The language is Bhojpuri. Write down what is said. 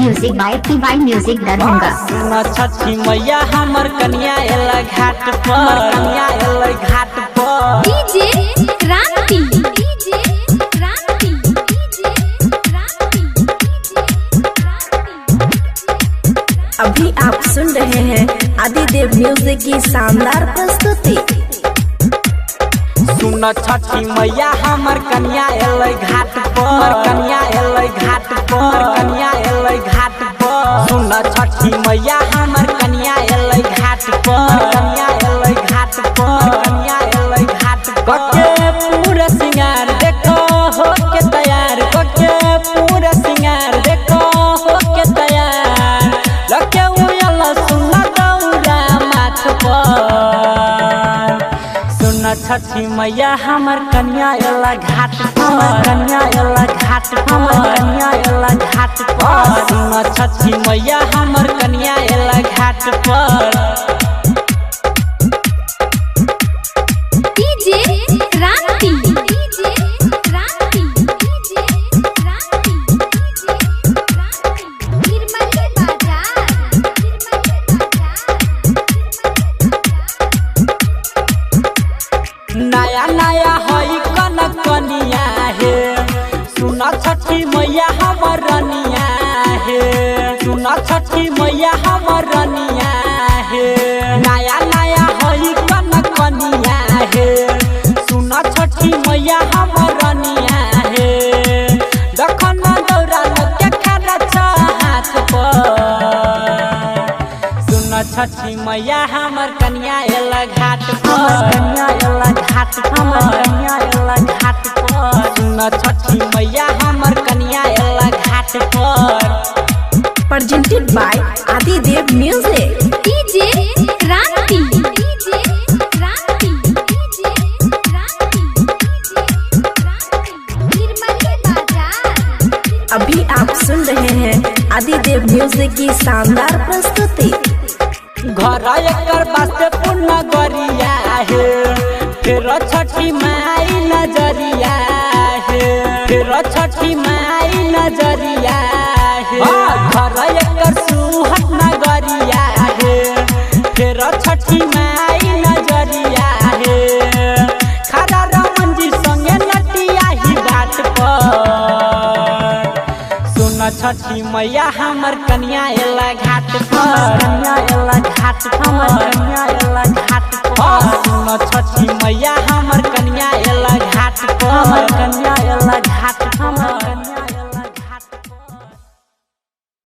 Music by TY music Darbhanga. सुन छठी मैया हमर कन्या एलै घाट पर, कन्या एलै घाट पर। DJ Kranti, DJ Kranti, DJ क्रांति। अभी आप सुन रहे हैं आदिदेव म्यूजिक की शानदार प्रस्तुति। सुन छठी मैया हमर कन्या एलै घाट पर, कन्या एलै घाट पर, कन्या एलै घाट पर। सुन छठी मैया हमर कन्या एलै घाट पर, कन्या एलै घाट पर, कन्या एलै घाट पर। के पूरा सिंगार देखो हो के तैयार, के पूरा सिंगार देखो हो के तैयार। लके उयल सुन दौरा माथ पर। सुन छठी मैया हमर कन्या एलै घाट पर, कन्या एलै घाट पर, कन्या एलै घाट पर। सुन छठी मैया हमर कन्या एलै घाट पर। DJ Kranti, DJ Kranti, DJ Kranti, DJ Kranti. Nirmali बाजार, निर्मली बाजार। नया नया हई कनक कनिया हे, सुन छठी मैया हमर रनिया हे, सुन छठी मैया हमर रनिया हे। नया नया हई कनक कनिया हे, सुन छठी मैया हमर रनिया हे। दखन दौरा के खड़ा छ हाथ पर। सुन छठी मैया हमर कन्या एलै घाट पर, कन्या एलै घाट पर, कन्या एलै घाट पर। सुन छठी मैया हमर कन्या एलै घाट पर। presented by Adidev music. DJ Kranti, DJ Kranti, DJ Kranti, DJ Kranti. Nirmali बाजार। अभी आप सुन रहे हैं आदिदेव म्यूजिक की शानदार प्रस्तुति। घर एकर वास्ते पूर्ण गरिया हे, फिर छठी माई नजरिया हे, फिर छठी माई नजरिया हे। घर एकर सुहट नगरिया हे, फिर छठी माई नजरिया हे। खड़ा रमन जी संगे नटिया ही घाट पर। सुन छठी मैया हमर कन्या एलै घाट पर, कन्या एलै घाट पर, कन्या एलै घाट पर। सुन छठी मैया हमर